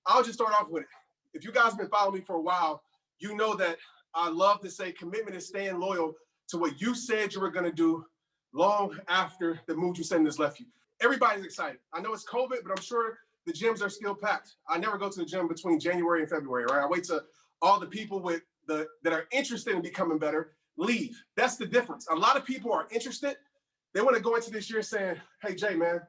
I'll just start off with it. If you guys have been following me for a while, you know that I love to say commitment is staying loyal to what you said you were going to do long after the mood you sent has left you. Everybody's excited. I know it's COVID, but I'm sure the gyms are still packed. I never go to the gym between January and February, right? I wait till all the people that are interested in becoming better leave. That's the difference. A lot of people are interested. They want to go into this year saying, hey, Jay, man,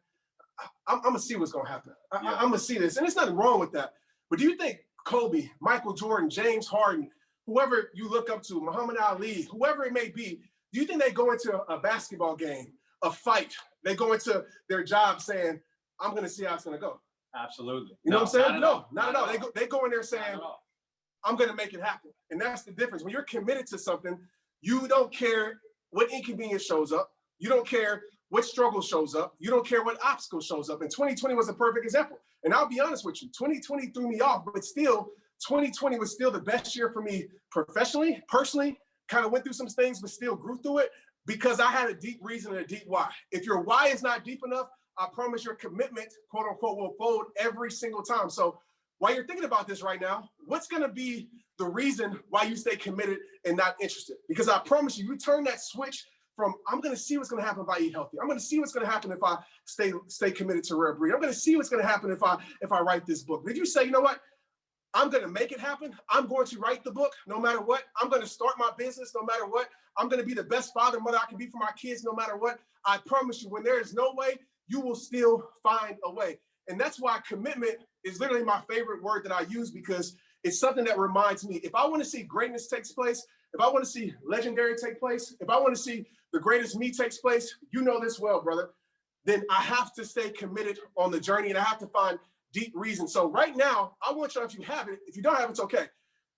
I'm going to see what's going to happen. I'm going to see this. And there's nothing wrong with that. But do you think Kobe, Michael Jordan, James Harden, whoever you look up to, Muhammad Ali, whoever it may be, do you think they go into a basketball game, a fight, they go into their job saying, I'm going to see how it's going to go? Absolutely. You know what I'm saying? No, not at all. They go in there saying, I'm going to make it happen. And that's the difference. When you're committed to something, you don't care what inconvenience shows up. You don't care what struggle shows up. You don't care what obstacle shows up. And 2020 was a perfect example. And I'll be honest with you, 2020 threw me off, but still, 2020 was still the best year for me professionally, personally, kind of went through some things, but still grew through it because I had a deep reason and a deep why. If your why is not deep enough, I promise your commitment, quote unquote, will fold every single time. So while you're thinking about this right now, what's going to be the reason why you stay committed and not interested? Because I promise you, you turn that switch from, I'm going to see what's going to happen if I eat healthy. I'm going to see what's going to happen if I stay committed to rare breed. I'm going to see what's going to happen if I write this book. Did you say, you know what? I'm going to make it happen. I'm going to write the book no matter what. I'm going to start my business no matter what. I'm going to be the best father, mother I can be for my kids no matter what. I promise you, when there is no way, you will still find a way. And that's why commitment is literally my favorite word that I use, because it's something that reminds me, if I want to see greatness takes place, if I want to see legendary take place, if I want to see the greatest me takes place, you know this well, brother, then I have to stay committed on the journey and I have to find deep reason. So right now, I want you, if you have it, if you don't have it, it's okay.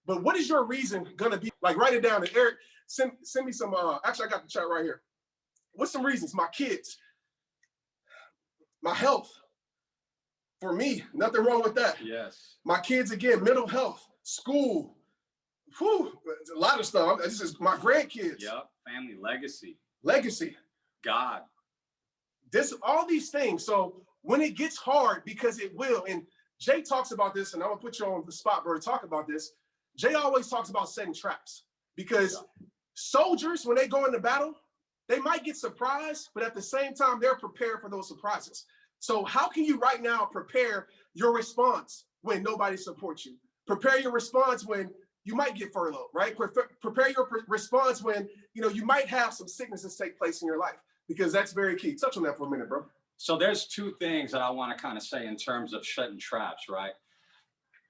But what is your reason gonna be? Like, write it down. And Eric, send me some, actually I got the chat right here. What's some reasons? My kids, my health. For me, nothing wrong with that. Yes. My kids, again, mental health, school, whew, a lot of stuff. This is my grandkids. Yep, family, legacy. Legacy. God. All these things. So when it gets hard, because it will, and Jay talks about this, and I'm gonna put you on the spot, bro, to talk about this. Jay always talks about setting traps, because soldiers, when they go into battle, they might get surprised, but at the same time, they're prepared for those surprises. So how can you right now prepare your response when nobody supports you? Prepare your response when you might get furloughed, right? Prepare your response when you might have some sicknesses take place in your life, because that's very key. Touch on that for a minute, bro. So there's two things that I want to kind of say in terms of shutting traps, right?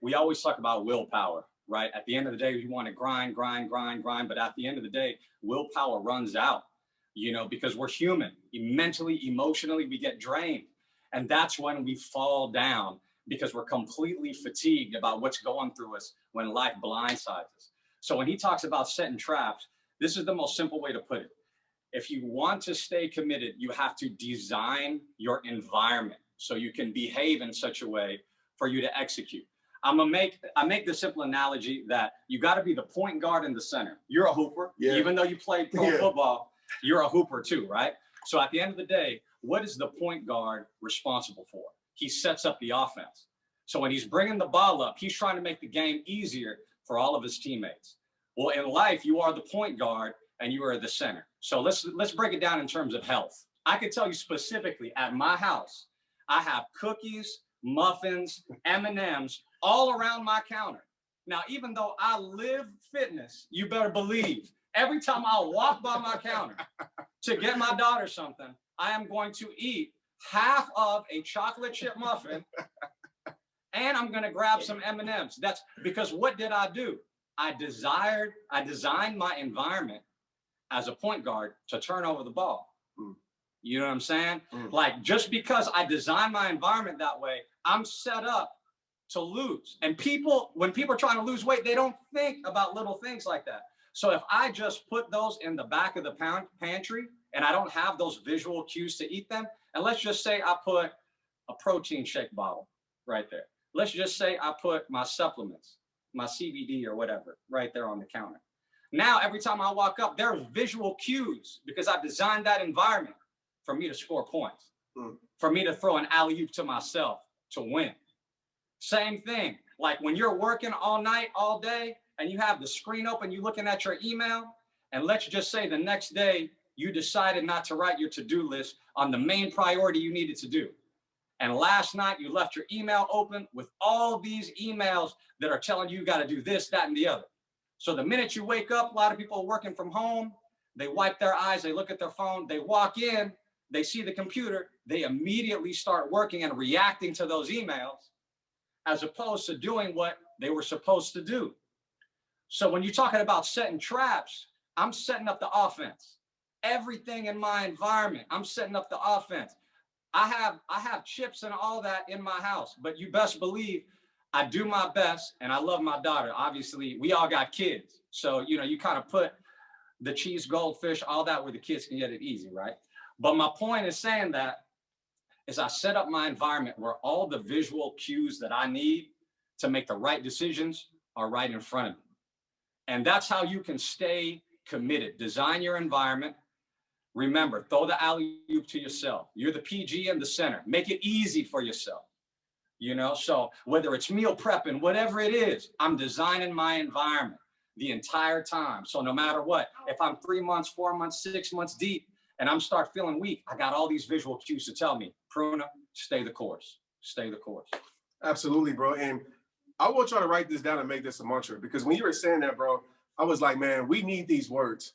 We always talk about willpower, right? At the end of the day, you want to grind, but at the end of the day, willpower runs out, because we're human. Mentally, emotionally, we get drained. And that's when we fall down, because we're completely fatigued about what's going through us when life blindsides us. So when he talks about setting traps, this is the most simple way to put it. If you want to stay committed, you have to design your environment so you can behave in such a way for you to execute. I make the simple analogy that you got to be the point guard in the center. You're a hooper. Yeah. Even though you played pro football, you're a hooper too, right? So at the end of the day, what is the point guard responsible for? He sets up the offense. So when he's bringing the ball up, he's trying to make the game easier for all of his teammates. Well, in life, you are the point guard and you are the center. So let's break it down in terms of health. I can tell you specifically, at my house, I have cookies, muffins, M&Ms all around my counter. Now, even though I live fitness, you better believe every time I walk by my counter to get my daughter something, I am going to eat half of a chocolate chip muffin and I'm going to grab some M&Ms. That's because what did I do? I designed my environment as a point guard to turn over the ball. You know what I'm saying? Like, just because I designed my environment that way, I'm set up to lose. And when people are trying to lose weight, they don't think about little things like that. So if I just put those in the back of the pantry and I don't have those visual cues to eat them, and let's just say I put a protein shake bottle right there. Let's just say I put my supplements, my CBD or whatever, right there on the counter. Now, every time I walk up, there are visual cues because I designed that environment for me to score points, for me to throw an alley-oop to myself to win. Same thing. Like when you're working all night, all day, and you have the screen open, you looking at your email, and let's just say the next day you decided not to write your to-do list on the main priority you needed to do. And last night you left your email open with all these emails that are telling you got to do this, that, and the other. So the minute you wake up, a lot of people are working from home, they wipe their eyes, they look at their phone, they walk in, they see the computer, they immediately start working and reacting to those emails as opposed to doing what they were supposed to do. So when you're talking about setting traps, I'm setting up the offense. Everything in my environment, I'm setting up the offense. I have chips and all that in my house, but you best believe I do my best, and I love my daughter. Obviously, we all got kids. So, you know, you kind of put the cheese, goldfish, all that where the kids can get it easy, right? But my point is saying that is I set up my environment where all the visual cues that I need to make the right decisions are right in front of me. And that's how you can stay committed. Design your environment. Remember, throw the alley-oop to yourself. You're the PG in the center. Make it easy for yourself. You know, so whether it's meal prepping, whatever it is, I'm designing my environment the entire time. So no matter what, if I'm 3 months, 4 months, 6 months deep, and I'm start feeling weak, I got all these visual cues to tell me, Pruna, stay the course, stay the course. Absolutely, bro. And I want y'all to write this down and make this a mantra, because when you were saying that, bro, I was like, man, we need these words.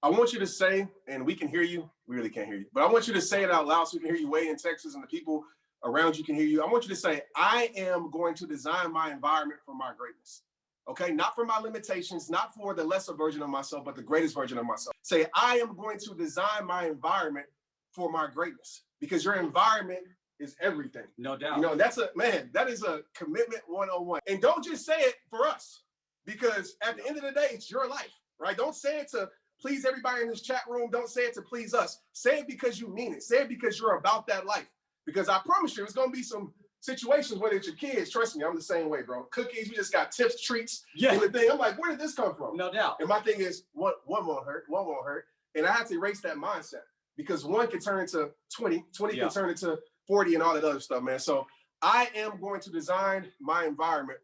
I want you to say, and we can hear you, we really can't hear you, but I want you to say it out loud so we can hear you way in Texas and the people around you can hear you. I want you to say, I am going to design my environment for my greatness. Okay, not for my limitations, not for the lesser version of myself, but the greatest version of myself. Say, I am going to design my environment for my greatness, because your environment is everything. No doubt. You know, that is a commitment 101. And don't just say it for us, because at the end of the day, it's your life, right? Don't say it to please everybody in this chat room. Don't say it to please us. Say it because you mean it. Say it because you're about that life. Because I promise you, it's going to be some situations where it's your kids. Trust me, I'm the same way, bro. Cookies, we just got tips, treats, and the thing. I'm like, where did this come from? No doubt. And my thing is, one won't hurt, one won't hurt. And I have to erase that mindset, because one can turn into 20 can turn into 40 and all that other stuff, man. So I am going to design my environment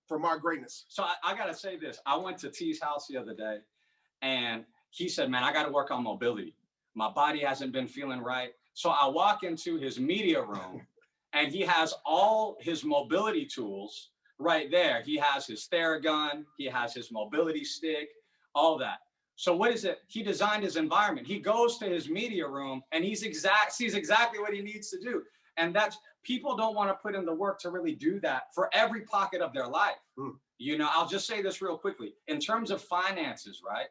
for my greatness. So I got to say this. I went to T's house the other day, and he said, man, I got to work on mobility. My body hasn't been feeling right. So I walk into his media room, and he has all his mobility tools right there. He has his Theragun, he has his mobility stick, all that. So what is it? He designed his environment. He goes to his media room, and sees exactly what he needs to do. And that's, people don't want to put in the work to really do that for every pocket of their life. You know, I'll just say this real quickly. In terms of finances, right?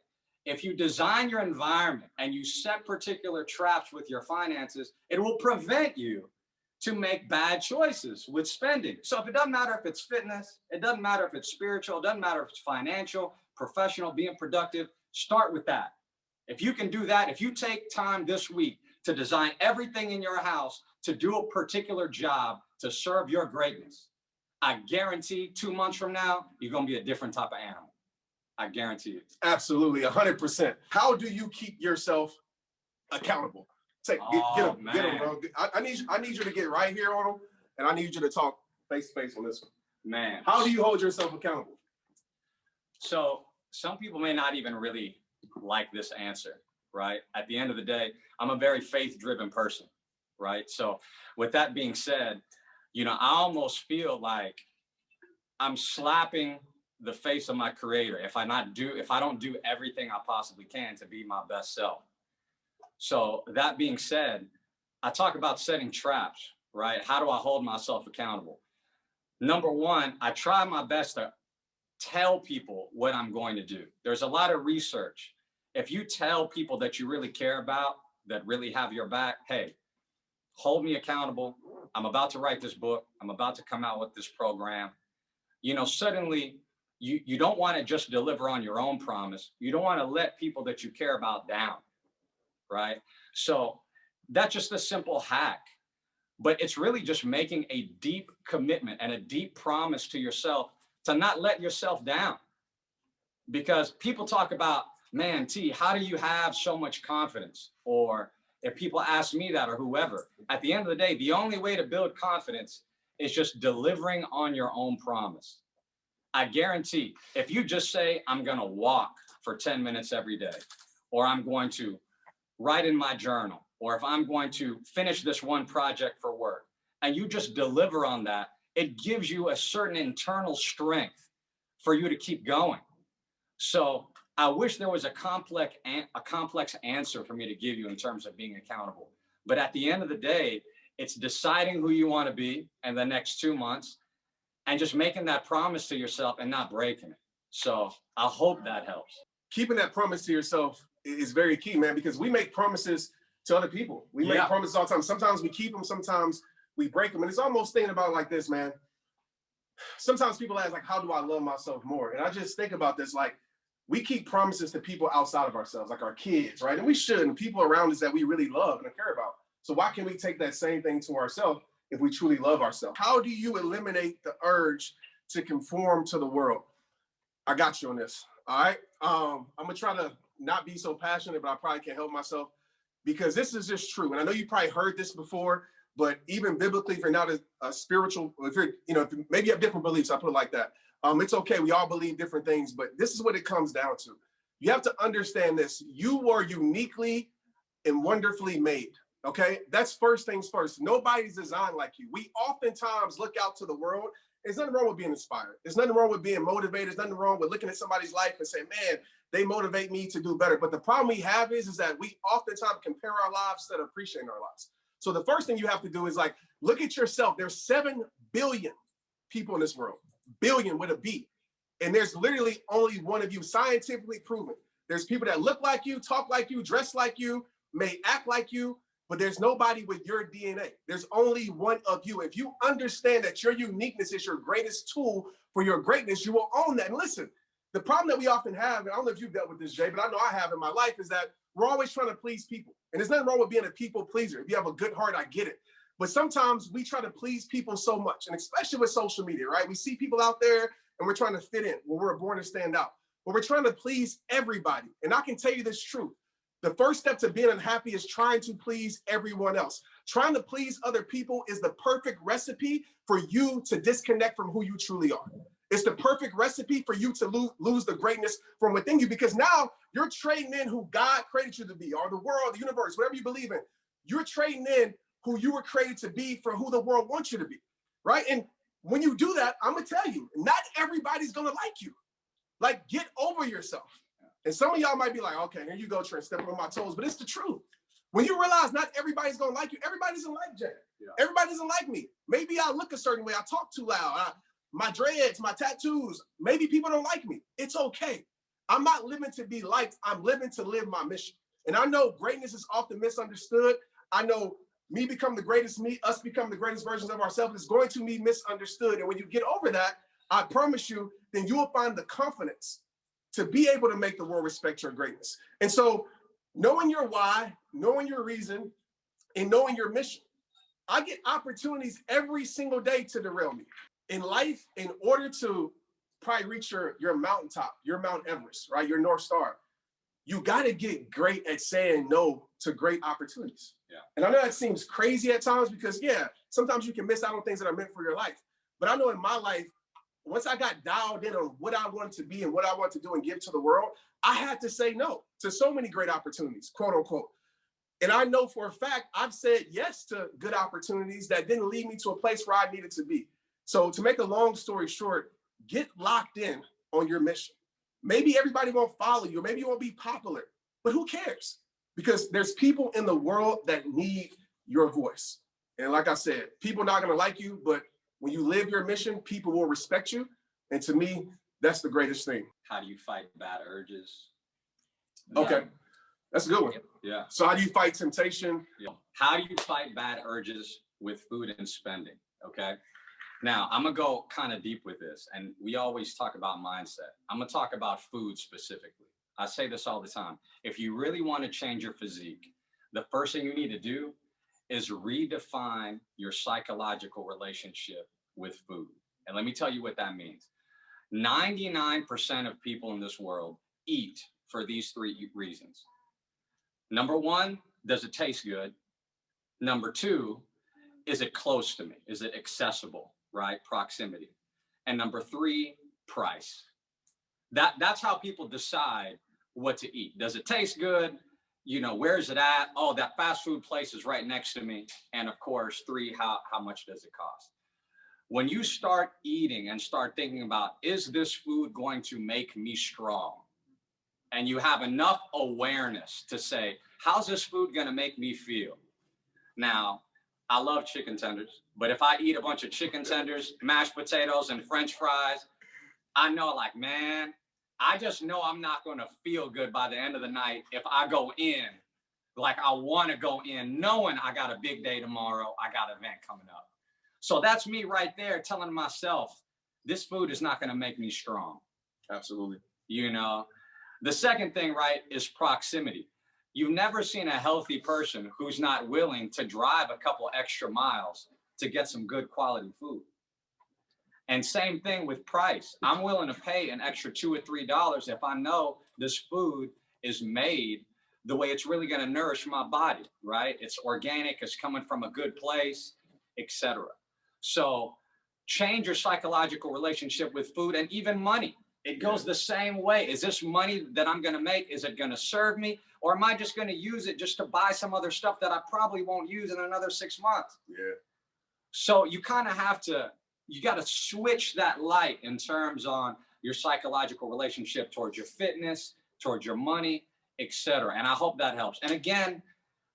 If you design your environment and you set particular traps with your finances, it will prevent you to make bad choices with spending. So if it doesn't matter if it's fitness, it doesn't matter if it's spiritual, it doesn't matter if it's financial, professional, being productive, start with that. If you can do that, if you take time this week to design everything in your house to do a particular job to serve your greatness, I guarantee 2 months from now, you're going to be a different type of animal. I guarantee you. Absolutely, 100%. How do you keep yourself accountable? Get him, bro. I need you to get right here on him, and I need you to talk face to face on this one. Man. How do you hold yourself accountable? So some people may not even really like this answer, right? At the end of the day, I'm a very faith-driven person, right? So with that being said, you know, I almost feel like I'm slapping the face of my creator if I don't do everything I possibly can to be my best self. So that being said, I talk about setting traps, right? How do I hold myself accountable? Number one, I try my best to tell people what I'm going to do. There's a lot of research. If you tell people that you really care about, that really have your back, hey, hold me accountable. I'm about to write this book. I'm about to come out with this program. You know, suddenly you don't want to just deliver on your own promise. You don't want to let people that you care about down, right? So that's just a simple hack. But it's really just making a deep commitment and a deep promise to yourself to not let yourself down. Because people talk about, man, T, how do you have so much confidence? Or if people ask me that or whoever, at the end of the day, the only way to build confidence is just delivering on your own promise. I guarantee if you just say, I'm going to walk for 10 minutes every day, or I'm going to write in my journal, or if I'm going to finish this one project for work, and you just deliver on that, it gives you a certain internal strength for you to keep going. So I wish there was a complex answer for me to give you in terms of being accountable. But at the end of the day, it's deciding who you want to be in the next 2 months and just making that promise to yourself and not breaking it. So I hope that helps. Keeping that promise to yourself is very key, man, because we make promises to other people. We make promises all the time. Sometimes we keep them, sometimes we break them. And it's almost thinking about like this, man. Sometimes people ask, like, how do I love myself more? And I just think about this, like, we keep promises to people outside of ourselves, like our kids, right? And we should, and people around us that we really love and care about. So why can't we take that same thing to ourselves if we truly love ourselves? How do you eliminate the urge to conform to the world? I got you on this, all right? I'm gonna try to not be so passionate, but I probably can't help myself because this is just true. And I know you probably heard this before, but even biblically, if you're not a spiritual, if you're, if maybe you have different beliefs, I put it like that. It's okay. We all believe different things, but this is what it comes down to. You have to understand this. You were uniquely and wonderfully made. Okay. That's first things first. Nobody's designed like you. We oftentimes look out to the world. There's nothing wrong with being inspired. There's nothing wrong with being motivated. There's nothing wrong with looking at somebody's life and saying, man, they motivate me to do better. But the problem we have is that we oftentimes compare our lives instead of appreciating our lives. So the first thing you have to do is like, look at yourself. There's 7 billion people in this world, billion with a B. And there's literally only one of you, scientifically proven. There's people that look like you, talk like you, dress like you, may act like you, but there's nobody with your DNA. There's only one of you. If you understand that your uniqueness is your greatest tool for your greatness, you will own that. And listen, the problem that we often have, and I don't know if you've dealt with this, Jay, but I know I have in my life, is that we're always trying to please people. And there's nothing wrong with being a people pleaser. If you have a good heart, I get it. But sometimes we try to please people so much, and especially with social media, right? We see people out there and we're trying to fit in. Well, we're born to stand out. But we're trying to please everybody. And I can tell you this truth. The first step to being unhappy is trying to please everyone else. Trying to please other people is the perfect recipe for you to disconnect from who you truly are. It's the perfect recipe for you to lose the greatness from within you, because now you're trading in who God created you to be, or the world, the universe, whatever you believe in. You're trading in who you were created to be for who the world wants you to be, right? And when you do that, I'm gonna tell you, not everybody's gonna like you. Like, get over yourself. And some of y'all might be like, okay, here you go, Trent, stepping on my toes, but it's the truth. When you realize not everybody's gonna like you, everybody doesn't like Jay. Yeah. Everybody doesn't like me. Maybe I look a certain way, I talk too loud, my dreads, my tattoos, maybe people don't like me. It's okay. I'm not living to be liked, I'm living to live my mission. And I know greatness is often misunderstood. I know me become the greatest me, us become the greatest versions of ourselves is going to be misunderstood. And when you get over that, I promise you, then you will find the confidence to be able to make the world respect your greatness. And so knowing your why, knowing your reason, and knowing your mission, I get opportunities every single day to derail me. In life, in order to probably reach your mountaintop, your Mount Everest, right? Your North Star, you got to get great at saying no to great opportunities. Yeah. And I know that seems crazy at times because, yeah, sometimes you can miss out on things that are meant for your life. But I know in my life, once I got dialed in on what I wanted to be and what I want to do and give to the world, I had to say no to so many great opportunities, quote unquote. And I know for a fact, I've said yes to good opportunities that didn't lead me to a place where I needed to be. So to make a long story short, get locked in on your mission. Maybe everybody won't follow you, or maybe you won't be popular, but who cares? Because there's people in the world that need your voice. And like I said, people are not gonna like you, but when you live your mission, people will respect you. And to me, that's the greatest thing. How do you fight bad urges? Okay, that's a good one. Yeah. So how do you fight temptation? Yeah. How do you fight bad urges with food and spending? Okay. Now, I'm going to go kind of deep with this. And we always talk about mindset. I'm going to talk about food specifically. I say this all the time. If you really want to change your physique, the first thing you need to do is redefine your psychological relationship with food. And let me tell you what that means. 99% of people in this world eat for these 3 reasons. Number 1, does it taste good? Number 2, is it close to me? Is it accessible, right? Proximity. And number 3, price. That's how people decide what to eat. Does it taste good? You know, where's it at? Oh, that fast food place is right next to me. And of course, 3, how much does it cost? When you start eating and start thinking about, is this food going to make me strong? And you have enough awareness to say, how's this food going to make me feel? Now, I love chicken tenders, but if I eat a bunch of chicken tenders, mashed potatoes, and French fries, I know, like, man, I just know I'm not going to feel good by the end of the night if I go in like I want to go in, knowing I got a big day tomorrow, I got an event coming up. So that's me right there telling myself, this food is not going to make me strong. Absolutely. You know, the second thing, right, is proximity. You've never seen a healthy person who's not willing to drive a couple extra miles to get some good quality food. And same thing with price. I'm willing to pay an extra $2 or $3 if I know this food is made the way it's really going to nourish my body, right? It's organic, it's coming from a good place, etc. So change your psychological relationship with food and even money. It goes the same way. Is this money that I'm going to make, is it going to serve me? Or am I just going to use it just to buy some other stuff that I probably won't use in another 6 months? Yeah. So you kind of have to, you got to switch that light in terms on your psychological relationship towards your fitness, towards your money, etc. And I hope that helps. And again,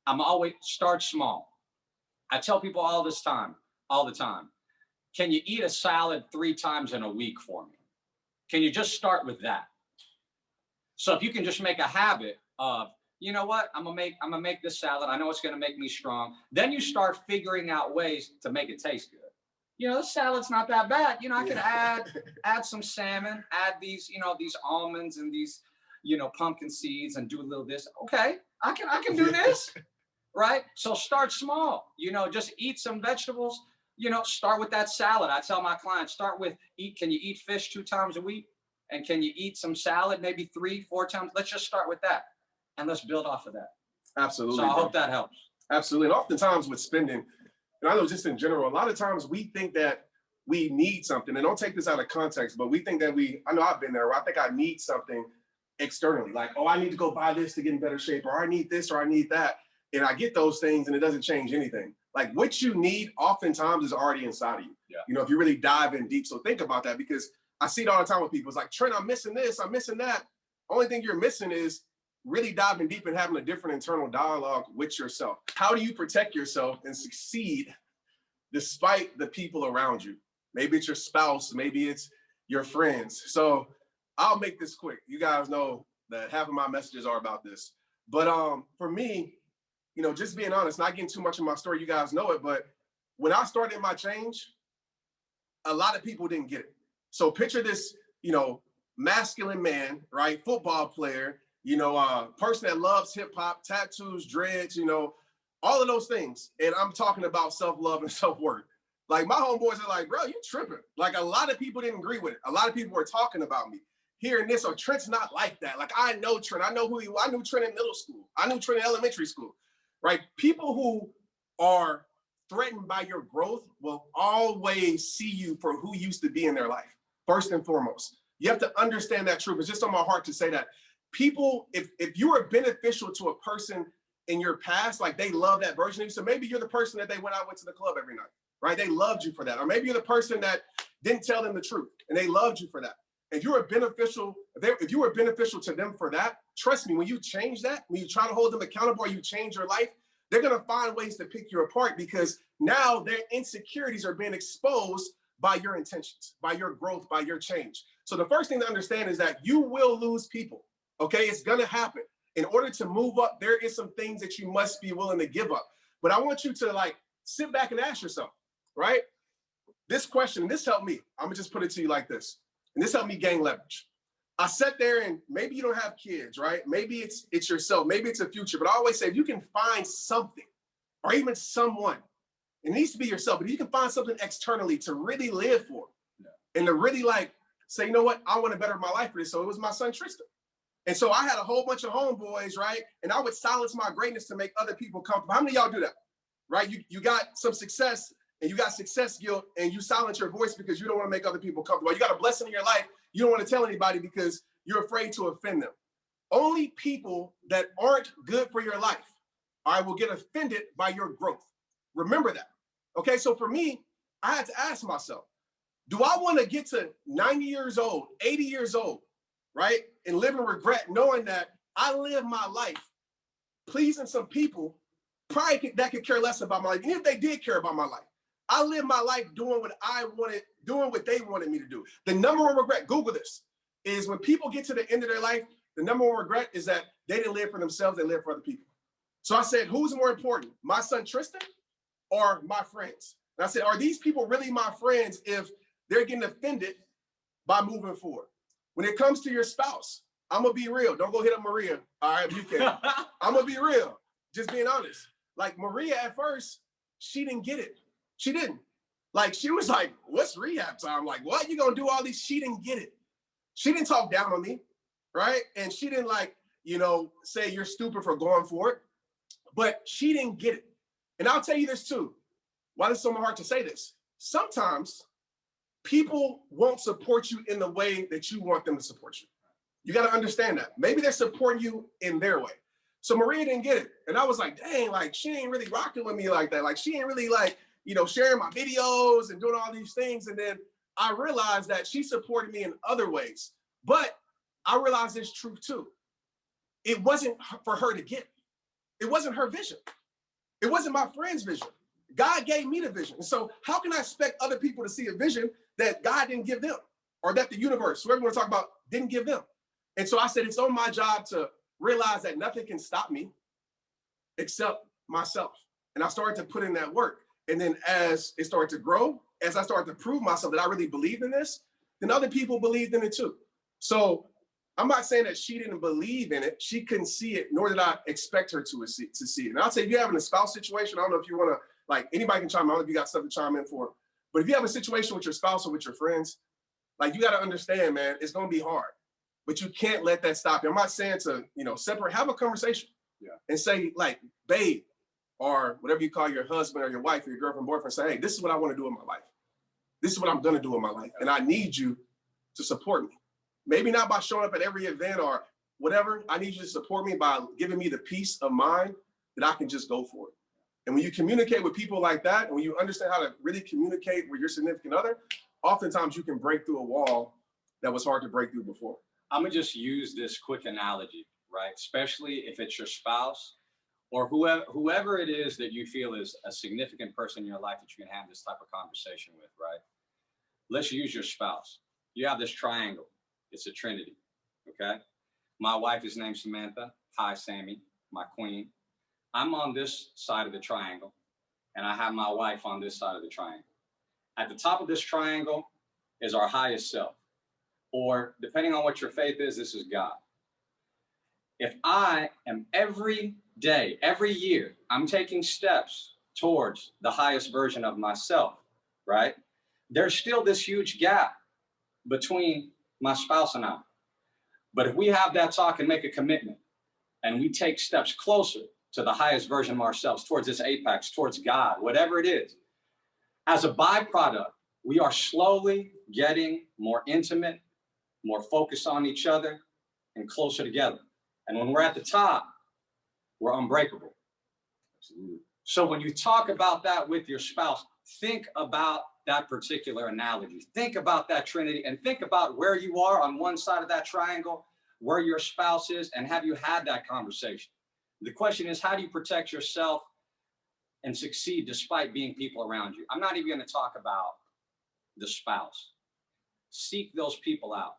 I'm always start small. I tell people all the time, can you eat a salad 3 times in a week for me? Can you just start with that? So if you can just make a habit of, you know what, I'm gonna make this salad. I know it's gonna make me strong. Then you start figuring out ways to make it taste good. You know, the salad's not that bad. You know, I could add some salmon, add these, you know, these almonds and these, you know, pumpkin seeds and do a little this. Okay, I can do this, right? So start small. You know, just eat some vegetables. You know, start with that salad. I tell my clients, start with can you eat fish 2 times a week? And can you eat some salad maybe 3, 4 times? Let's just start with that. And let's build off of that. Absolutely. So I hope that helps. Absolutely. And oftentimes with spending, and I know just in general, a lot of times we think that we need something, and don't take this out of context, but we think that I know I've been there, where I think I need something externally. Like, oh, I need to go buy this to get in better shape, or I need this, or I need that. And I get those things and it doesn't change anything. Like what you need oftentimes is already inside of you. Yeah. You know, if you really dive in deep. So think about that, because I see it all the time with people. It's like, Trent, I'm missing this, I'm missing that. Only thing you're missing is really diving deep and having a different internal dialogue with yourself. How do you protect yourself and succeed despite the people around you? Maybe it's your spouse, maybe it's your friends. So I'll make this quick. You guys know that half of my messages are about this. But for me, you know, just being honest, not getting too much of my story, you guys know it, but when I started my change, a lot of people didn't get it. So picture this, you know, masculine man, right? Football player, you know, person that loves hip hop, tattoos, dreads, you know, all of those things. And I'm talking about self-love and self-worth. Like my homeboys are like, bro, you tripping. Like a lot of people didn't agree with it. A lot of people were talking about me. Hearing this, or Trent's not like that. Like I know Trent, I know who he was. I knew Trent in middle school. I knew Trent in elementary school, right? People who are threatened by your growth will always see you for who you used to be in their life, first and foremost. You have to understand that truth. It's just on my heart to say that. People, if you are beneficial to a person in your past, like they love that version of you, so maybe you're the person that they went to the club every night, right? They loved you for that. Or maybe you're the person that didn't tell them the truth and they loved you for that. If you were beneficial to them for that, trust me, when you change that, when you try to hold them accountable or you change your life, they're going to find ways to pick you apart, because now their insecurities are being exposed by your intentions, by your growth, by your change. So the first thing to understand is that you will lose people. Okay, it's going to happen. In order to move up, there is some things that you must be willing to give up. But I want you to like sit back and ask yourself, right? This question, this helped me. I'm going to just put it to you like this. And this helped me gain leverage. I sat there, and maybe you don't have kids, right? Maybe it's yourself. Maybe it's a future. But I always say, if you can find something or even someone, it needs to be yourself, but if you can find something externally to really live for, and to really like say, you know what, I want to better my life for this. So it was my son, Tristan. And so I had a whole bunch of homeboys, right? And I would silence my greatness to make other people comfortable. How many of y'all do that? right? You got some success and you got success guilt and you silence your voice because you don't want to make other people comfortable. You got a blessing in your life. You don't want to tell anybody because you're afraid to offend them. Only people that aren't good for your life, I will get offended by your growth. Remember that. Okay, so for me, I had to ask myself, do I want to get to 90 years old, 80 years old, right? And live in regret knowing that I live my life pleasing some people probably that could care less about my life. Even if they did care about my life, I live my life doing what I wanted, doing what they wanted me to do. The number one regret, Google this, is when people get to the end of their life, the number one regret is that they didn't live for themselves, they lived for other people. So I said, who's more important, my son Tristan or my friends? And I said, are these people really my friends if they're getting offended by moving forward? When it comes to your spouse, I'm gonna be real. Don't go hit up Maria. All right, you can. I'm gonna be real. Just being honest. Like Maria at first, she didn't get it. She didn't. Like she was like, what's rehab time? Like, what? You gonna do all these? She didn't get it. She didn't talk down on me, right? And she didn't like, say you're stupid for going for it. But she didn't get it. And I'll tell you this too. Why is it so hard to say this? Sometimes people won't support you in the way that you want them to support you. You got to understand that. Maybe they're supporting you in their way. So Maria didn't get it. And I was like, dang, like she ain't really rocking with me like that. Like she ain't really like, sharing my videos and doing all these things. And then I realized that she supported me in other ways. But I realized this truth too. It wasn't for her to get. It wasn't her vision. It wasn't my friend's vision. God gave me the vision. And so how can I expect other people to see a vision that God didn't give them or that the universe, whoever you want to talk about, didn't give them? And so I said, it's on my job to realize that nothing can stop me except myself. And I started to put in that work. And then as it started to grow, as I started to prove myself that I really believed in this, then other people believed in it too. So I'm not saying that she didn't believe in it. She couldn't see it, nor did I expect her to see it. And I'll say, if you're having a spouse situation, I don't know if you want to, like anybody can chime in. I don't know if you got stuff to chime in for. But if you have a situation with your spouse or with your friends, like you got to understand, man, it's going to be hard. But you can't let that stop you. I'm not saying to, separate, have a conversation and say like, babe, or whatever you call your husband or your wife or your girlfriend, boyfriend, say, hey, this is what I want to do in my life. This is what I'm going to do in my life. And I need you to support me. Maybe not by showing up at every event or whatever. I need you to support me by giving me the peace of mind that I can just go for it. And when you communicate with people like that, and when you understand how to really communicate with your significant other, oftentimes you can break through a wall that was hard to break through before. I'm gonna just use this quick analogy, right? Especially if it's your spouse or whoever it is that you feel is a significant person in your life that you can have this type of conversation with, right? Let's use your spouse. You have this triangle. It's a trinity, okay? My wife is named Samantha. Hi, Sammy, my queen. I'm on this side of the triangle, and I have my wife on this side of the triangle. At the top of this triangle is our highest self, or depending on what your faith is, this is God. If I am every day, every year, I'm taking steps towards the highest version of myself, right? There's still this huge gap between my spouse and I. But if we have that talk and make a commitment and we take steps closer to the highest version of ourselves, towards this apex, towards God, whatever it is, as a byproduct, we are slowly getting more intimate, more focused on each other, and closer together. And when we're at the top, we're unbreakable. So when you talk about that with your spouse, think about that particular analogy. Think about that trinity and think about where you are on one side of that triangle, where your spouse is, and have you had that conversation? The question is, how do you protect yourself and succeed despite being people around you? I'm not even going to talk about the spouse. Seek those people out.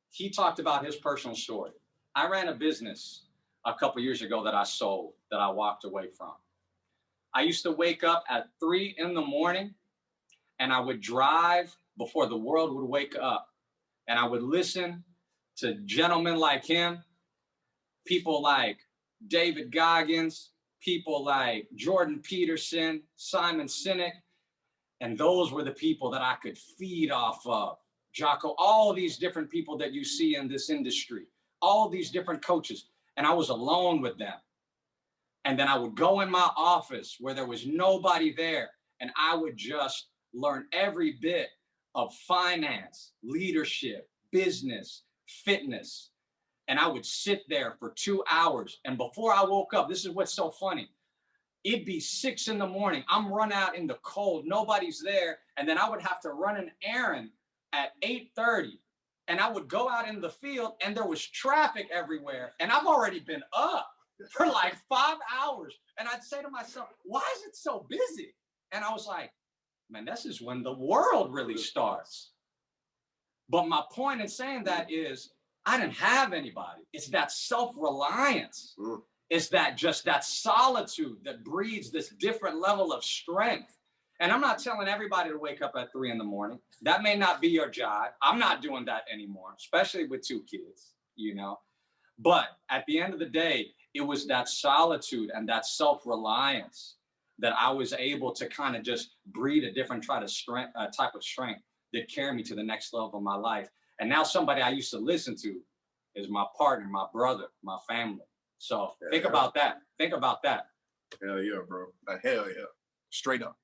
He talked about his personal story. I ran a business a couple years ago that I sold, that I walked away from. I used to wake up at 3 a.m. and I would drive before the world would wake up. And I would listen to gentlemen like him, people like David Goggins, people like Jordan Peterson, Simon Sinek. And those were the people that I could feed off of. Jocko, all these different people that you see in this industry, all these different coaches. And I was alone with them. And then I would go in my office where there was nobody there, and I would just learn every bit of finance, leadership, business, fitness. And I would sit there for 2 hours. And before I woke up, this is what's so funny. It'd be 6 in the morning. I'm run out in the cold. Nobody's there. And then I would have to run an errand at 8:30. And I would go out in the field and there was traffic everywhere. And I've already been up for like 5 hours. And I'd say to myself, why is it so busy? And I was like, man, this is when the world really starts. But my point in saying that is I didn't have anybody. It's that self-reliance. It's that just that solitude that breeds this different level of strength. And I'm not telling everybody to wake up at 3 in the morning. That may not be your job. I'm not doing that anymore, especially with 2 kids, you know. But at the end of the day, it was that solitude and that self-reliance that I was able to kind of just breed a different type of strength that carried me to the next level of my life. And now somebody I used to listen to is my partner, my brother, my family. So think about that. Think about that. Hell yeah, bro. Hell yeah. Straight up.